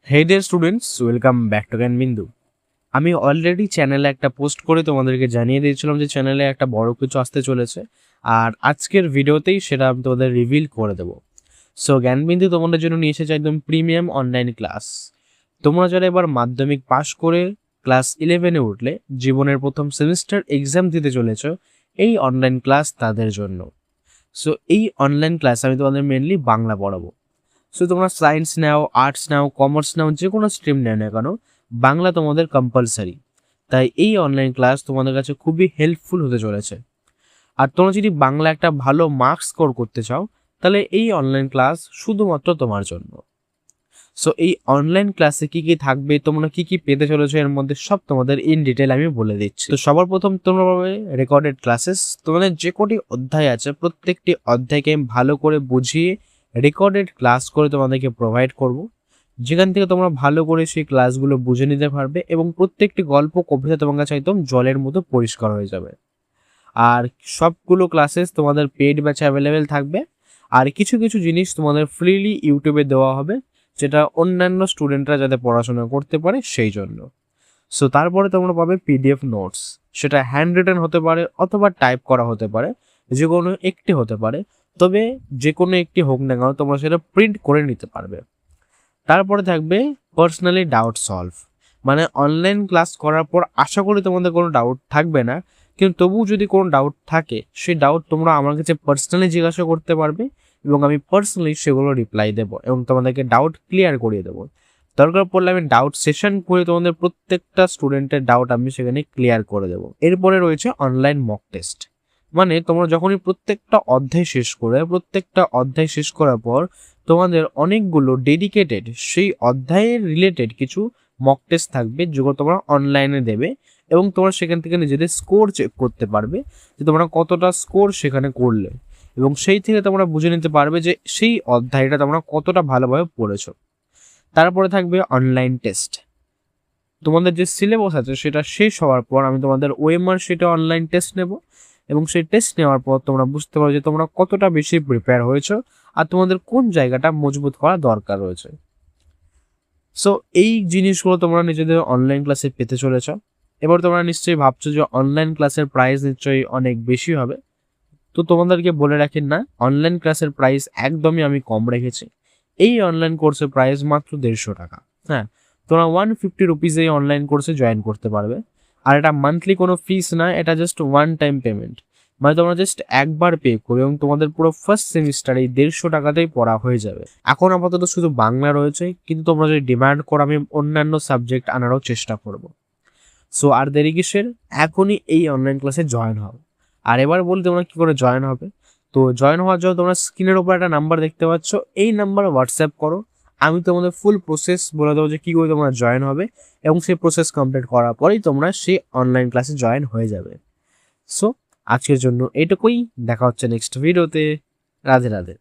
Hey dear students, welcome back to Gyanbindu. আমি already চ্যানেলে একটা পোস্ট করে তোমাদেরকে জানিয়ে দিয়েছিলাম যে চ্যানেলে একটা বড় কিছু আসতে চলেছে, আর আজকের ভিডিওতেই সেটা আমি তোমাদের রিভিল করে দেবো। সো জ্ঞানবিন্দু তোমাদের জন্য নিয়ে এসেছে একদম প্রিমিয়াম অনলাইন ক্লাস। তোমরা যারা এবার মাধ্যমিক পাশ করে ক্লাস 11-এ উঠলে, জীবনের প্রথম সেমিস্টার এক্সাম দিতে চলেছ, এই অনলাইন ক্লাস তাদের জন্য। সো এই অনলাইন ক্লাস আমি তোমাদের মেনলি বাংলা পড়াবো। সো তোমরা সায়েন্স নাও, আর্টস নাও, কমার্স নাও, যে কোনো স্ট্রিম নেও না কেন, বাংলা তোমাদের কম্পালসারি। তাই এই অনলাইন ক্লাস তোমাদের কাছে খুবই হেল্পফুল হতে চলেছে। আর তোমরা যদি বাংলা একটা ভালো মার্কস স্কোর করতে চাও, তাহলে এই অনলাইন ক্লাস শুধুমাত্র তোমার জন্য। সো এই অনলাইন ক্লাসে কি কি থাকবে, তোমরা কি কি পেতে চলেছো, এর মধ্যে সব তোমাদের ইন ডিটেল আমি বলে দিচ্ছি। তো সবার প্রথম তোমরা পাবে রেকর্ডেড ক্লাসেস। তোমাদের যে কটি অধ্যায় আছে, প্রত্যেকটি অধ্যায়কে আমি ভালো করে বুঝিয়ে রেকর্ডেড ক্লাস করে তোমাদেরকে প্রোভাইড করব, যেখান থেকে তোমরা ভালো করে সেই ক্লাসগুলো বুঝে নিতে পারবে এবং প্রত্যেকটি গল্প কবিতা তোমার কাছে একদম জলের মতো পরিষ্কার হয়ে যাবে। আর সবগুলো ক্লাসেস তোমাদের পেইড ব্যাচে অ্যাভেলেবেল থাকবে, আর কিছু কিছু জিনিস তোমাদের ফ্রিলি ইউটিউবে দেওয়া হবে, যেটা অন্যান্য স্টুডেন্টরা যাতে পড়াশোনা করতে পারে সেই জন্য। সো তারপরে তোমরা পাবে পিডিএফ নোটস, সেটা হ্যান্ড রিটেন হতে পারে অথবা টাইপ করা হতে পারে, যে কোনো একটি হতে পারে, তবে যে কোনো একটি হোক না কেন তোমরা সেটা প্রিন্ট করে নিতে পারবে। তারপরে থাকবে পার্সোনালি ডাউট সলভ, মানে অনলাইন ক্লাস করার পর আশা করি তোমাদের কোনো ডাউট থাকবে না, কিন্তু তবুও যদি কোনো ডাউট থাকে, সেই ডাউট তোমরা আমার কাছে পার্সোনালি জিজ্ঞাসা করতে পারবে এবং আমি পার্সোনালি সেগুলো রিপ্লাই দেবো এবং তোমাদেরকে ডাউট ক্লিয়ার করিয়ে দেবো। দরকার পড়লে আমি ডাউট সেশন করে তোমাদের প্রত্যেকটা স্টুডেন্টের ডাউট আমি সেখানে ক্লিয়ার করে দেবো। এরপরে রয়েছে অনলাইন মক টেস্ট, মানে তোমরা যখনই প্রত্যেকটা অধ্যায় শেষ করার পর তোমাদের অনেকগুলো ডেডিকেটেড সেই অধ্যায়ের রিলেটেড কিছু মক টেস্ট থাকবে, যেগুলো তোমরা অনলাইনে দেবে এবং তোমরা সেখান থেকে নিজেদের স্কোর চেক করতে পারবে যে তোমরা কতটা স্কোর সেখানে করলে, এবং সেই থেকে তোমরা বুঝে নিতে পারবে যে সেই অধ্যায়টা তোমরা কতটা ভালোভাবে পড়েছো। তারপরে থাকবে অনলাইন টেস্ট। তোমাদের যে সিলেবাস আছে সেটা শেষ হওয়ার পর আমি তোমাদের ওএমআর শিটে অনলাইন টেস্ট নেব, এবং সেই টেস্ট নেওয়ার পর তোমরা বুঝতে পারো যে তোমরা কতটা বেশি প্রিপেয়ার হয়েছো আর তোমাদের কোন জায়গাটা মজবুত করা দরকার রয়েছে। সো এই জিনিসগুলো তোমরা নিজেদের অনলাইন ক্লাসে পেতে চলেছ। এবার তোমরা নিশ্চয়ই ভাবছো যে অনলাইন ক্লাসের প্রাইস নিশ্চয়ই অনেক বেশি হবে। তো তোমাদেরকে বলে রাখি, না, অনলাইন ক্লাসের প্রাইস একদমই আমি কম রেখেছি। এই অনলাইন কোর্সের প্রাইস মাত্র 150 টাকা। হ্যাঁ, তোমরা 150 রুপিস এই অনলাইন কোর্সে জয়েন করতে পারবে। আর এটা মান্থলি কোনো ফিস না, এটা জাস্ট ওয়ান টাইম পেমেন্ট, মানে তোমরা জাস্ট একবার পে করবে এবং তোমাদের পুরো ফার্স্ট সেমিস্টার এই 150 টাকাতেই পড়া হয়ে যাবে। এখন আপাতত শুধু বাংলা রয়েছে, কিন্তু তোমরা যদি ডিমান্ড করো আমি অন্যান্য সাবজেক্ট আনারও চেষ্টা করব। সো আর দেরি কিসের, এখনই এই অনলাইন ক্লাসে জয়েন হও। আর এবার বলি তোমরা কি করে জয়েন হবে। তো জয়েন হওয়ার জন্য তোমরা স্ক্রিনের উপর একটা নাম্বার দেখতে পাচ্ছ, এই নাম্বারে হোয়াটসঅ্যাপ করো। আমি তোমাদের ফুল প্রসেস বলে দেবো যে কী করে তোমরা জয়েন হবে, এবং সেই প্রসেস কমপ্লিট করার পরেই তোমরা সেই অনলাইন ক্লাসে জয়েন হয়ে যাবে। সো আজকের জন্য এইটুকুই, দেখা হচ্ছে নেক্সট ভিডিওতে। রাধে রাধে।